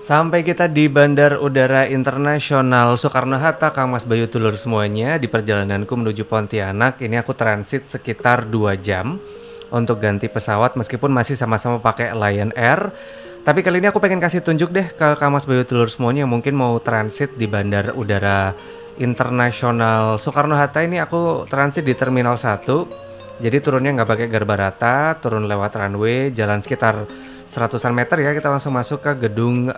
Sampai kita di Bandar Udara Internasional Soekarno-Hatta, Kang Mas Bayu Dulur semuanya. Di perjalananku menuju Pontianak, ini aku transit sekitar 2 jam untuk ganti pesawat meskipun masih sama-sama pakai Lion Air. Tapi kali ini aku pengen kasih tunjuk deh ke Kang Mas Bayu Dulur semuanya yang mungkin mau transit di Bandar Udara Internasional Soekarno-Hatta. Ini aku transit di Terminal 1. Jadi turunnya nggak pakai Garbarata, turun lewat runway, jalan sekitar 100-an meter ya, kita langsung masuk ke gedung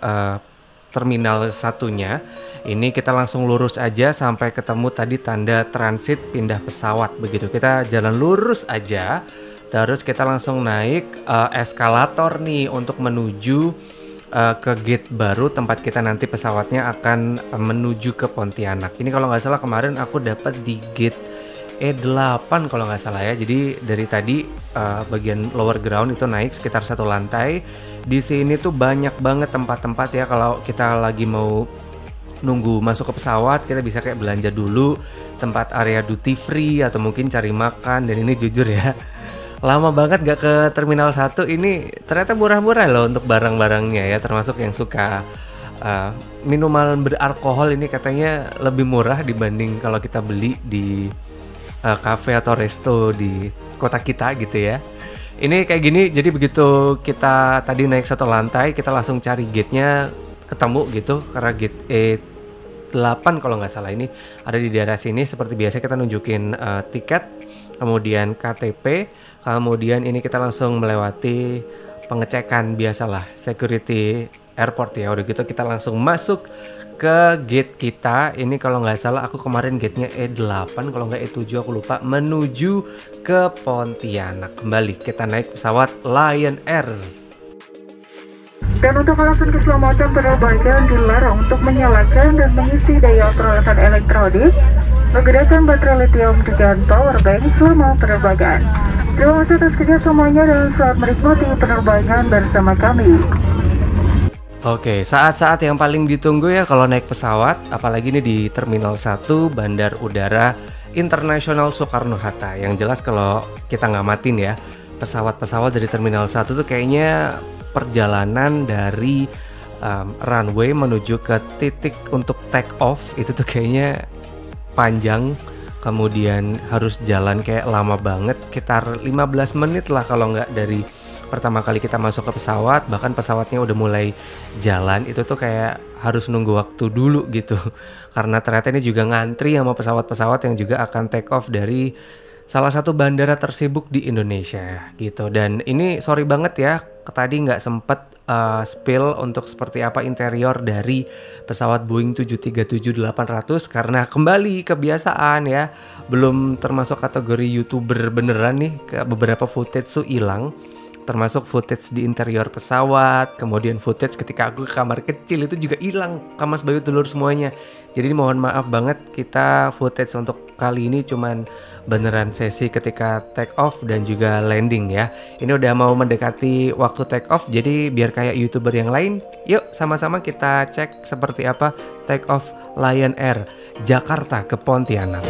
terminal satunya. Ini kita langsung lurus aja sampai ketemu tadi tanda transit pindah pesawat. Begitu kita jalan lurus aja, terus kita langsung naik eskalator nih untuk menuju ke gate baru tempat kita nanti pesawatnya akan menuju ke Pontianak. Ini kalau nggak salah kemarin aku dapat di gate E8 kalau nggak salah ya. Jadi dari tadi bagian lower ground itu naik sekitar 1 lantai. Di sini tuh banyak banget tempat-tempat ya, kalau kita lagi mau nunggu masuk ke pesawat kita bisa kayak belanja dulu, tempat area duty free atau mungkin cari makan. Dan ini jujur ya, lama banget gak ke Terminal 1. Ini ternyata murah-murah loh untuk barang-barangnya ya, termasuk yang suka minuman beralkohol. Ini katanya lebih murah dibanding kalau kita beli di cafe atau resto di kota kita gitu ya. Ini kayak gini, jadi begitu kita tadi naik 1 lantai, kita langsung cari gate-nya, ketemu gitu, karena gate E8 kalau nggak salah ini ada di daerah sini. Seperti biasa kita nunjukin tiket, kemudian KTP, kemudian ini kita langsung melewati pengecekan biasalah, security airport ya. Udah gitu kita langsung masuk ke gate kita. Ini kalau nggak salah aku kemarin gate-nya E8 kalau nggak E7 aku lupa, menuju ke Pontianak. Kembali kita naik pesawat Lion Air. Dan untuk alasan keselamatan penerbangan dilarang untuk menyalakan dan mengisi daya peralatan elektronik, menggunakan baterai lithium dan power bank selama penerbangan. Terima kasih atas kerjasamanya dan selamat menikmati penerbangan bersama kami. Oke, saat-saat yang paling ditunggu ya kalau naik pesawat, apalagi ini di Terminal 1 Bandar Udara Internasional Soekarno-Hatta. Yang jelas kalau kita ngamatin ya, pesawat-pesawat dari Terminal 1 tuh kayaknya perjalanan dari runway menuju ke titik untuk take off itu tuh kayaknya panjang. Kemudian harus jalan kayak lama banget, sekitar 15 menit lah kalau nggak dari pertama kali kita masuk ke pesawat. Bahkan pesawatnya udah mulai jalan, itu tuh kayak harus nunggu waktu dulu gitu. Karena ternyata ini juga ngantri sama pesawat-pesawat yang juga akan take off dari salah satu bandara tersibuk di Indonesia gitu. Dan ini sorry banget ya, tadi nggak sempet spill untuk seperti apa interior dari pesawat Boeing 737-800 karena kembali kebiasaan ya, belum termasuk kategori YouTuber beneran nih, ke beberapa footage tuh hilang, termasuk footage di interior pesawat, kemudian footage ketika aku ke kamar kecil itu juga hilang, Kang Mas Bayu Dulur semuanya. Jadi mohon maaf banget, kita footage untuk kali ini cuman beneran sesi ketika take off dan juga landing ya. Ini udah mau mendekati waktu take off, jadi biar kayak YouTuber yang lain, yuk sama-sama kita cek seperti apa take off Lion Air Jakarta ke Pontianak.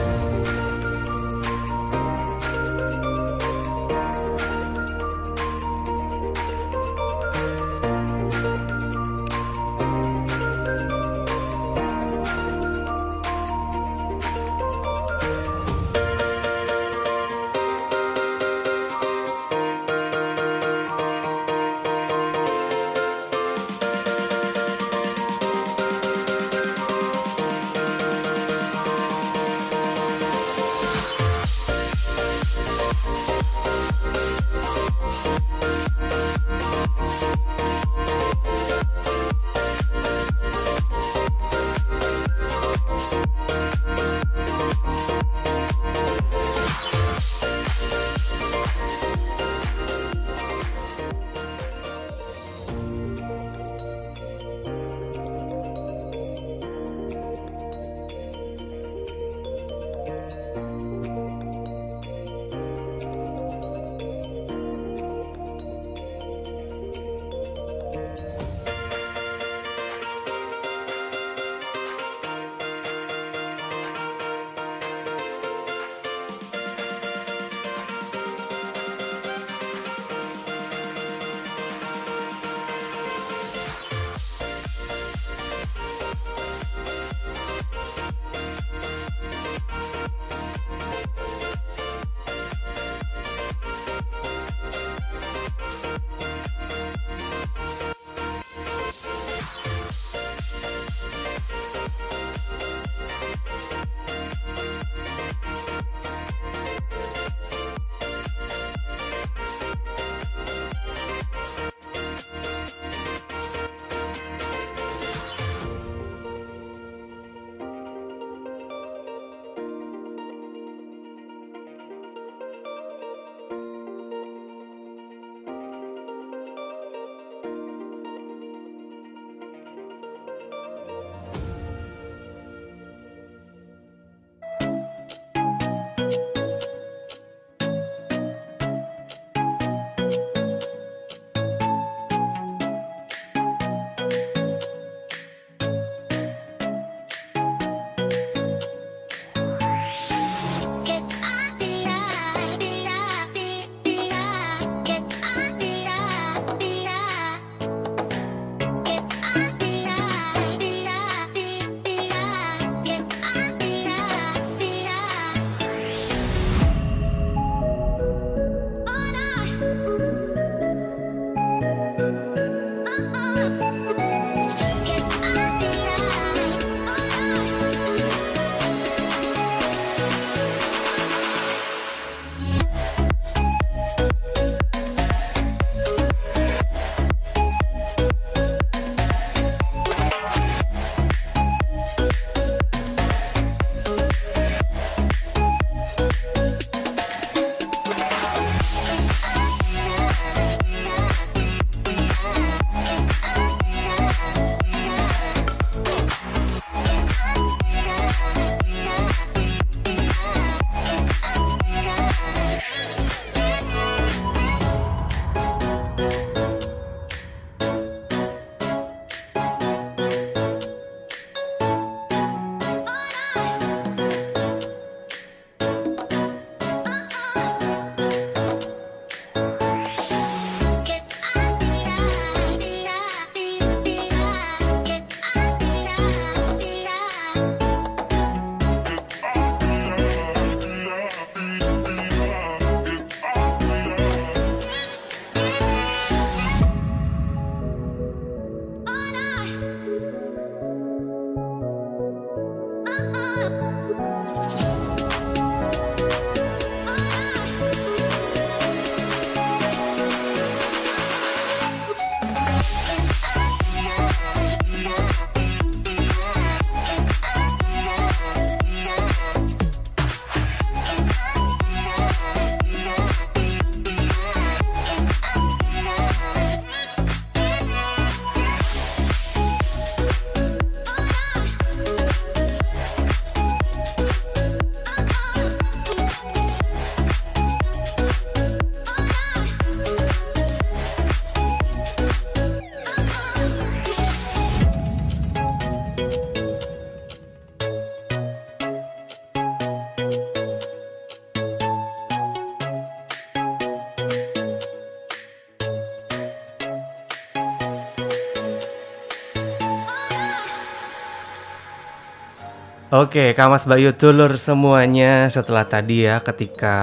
Oke, Kak Mas Bayu dulur semuanya, setelah tadi ya ketika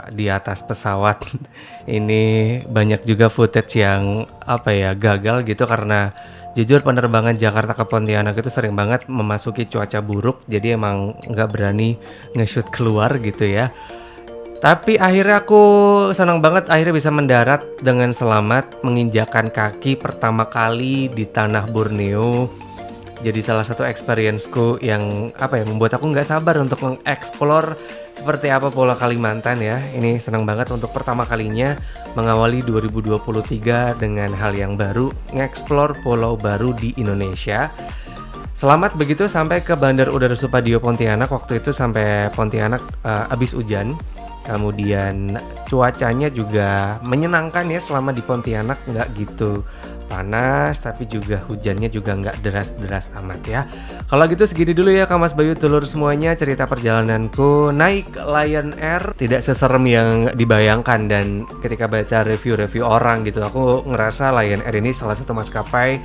di atas pesawat ini banyak juga footage yang apa ya gagal gitu karena jujur penerbangan Jakarta ke Pontianak itu sering banget memasuki cuaca buruk, jadi emang nggak berani nge-shoot keluar gitu ya. Tapi akhirnya aku senang banget akhirnya bisa mendarat dengan selamat, menginjakan kaki pertama kali di tanah Borneo. Jadi salah satu experience-ku yang apa ya membuat aku nggak sabar untuk mengeksplor seperti apa Pulau Kalimantan ya. Ini senang banget untuk pertama kalinya mengawali 2023 dengan hal yang baru, ngeksplor pulau baru di Indonesia. Selamat begitu sampai ke Bandar Udara Supadio Pontianak. Waktu itu sampai Pontianak habis hujan. Kemudian cuacanya juga menyenangkan ya selama di Pontianak, nggak gitu panas tapi juga hujannya juga nggak deras-deras amat ya. Kalau gitu segini dulu ya Kak Mas Bayu dulur semuanya, cerita perjalananku naik Lion Air. Tidak seserem yang dibayangkan, dan ketika baca review-review orang gitu aku ngerasa Lion Air ini salah satu maskapai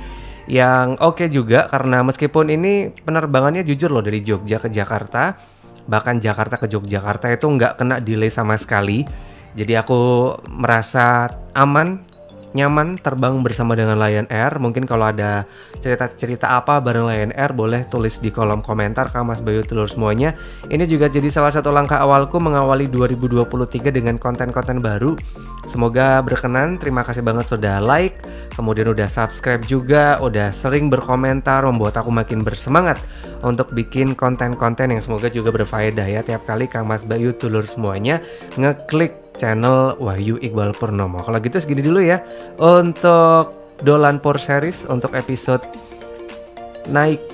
yang oke juga, karena meskipun ini penerbangannya jujur loh dari Jogja ke Jakarta, bahkan Jakarta ke Yogyakarta itu nggak kena delay sama sekali. Jadi aku merasa aman, nyaman terbang bersama dengan Lion Air. Mungkin kalau ada cerita-cerita apa bareng Lion Air boleh tulis di kolom komentar Kak Mas Bayu telur semuanya. Ini juga jadi salah satu langkah awalku mengawali 2023 dengan konten-konten baru. Semoga berkenan. Terima kasih banget sudah like, kemudian udah subscribe juga, udah sering berkomentar, membuat aku makin bersemangat untuk bikin konten-konten yang semoga juga berfaedah ya. Tiap kali Kak Mas Bayu telur semuanya ngeklik channel Wahyu Iqbal Purnomo. Kalau gitu segini dulu ya untuk Dolan Por Series untuk episode naik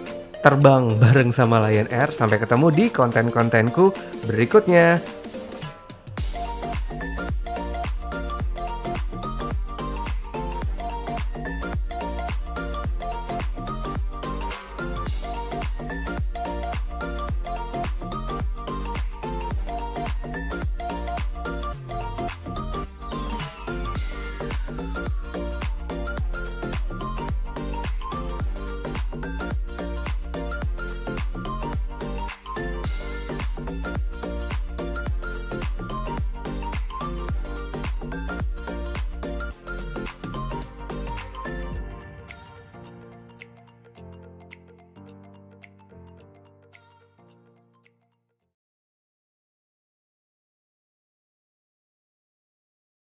terbang bareng sama Lion Air. Sampai ketemu di konten-kontenku berikutnya.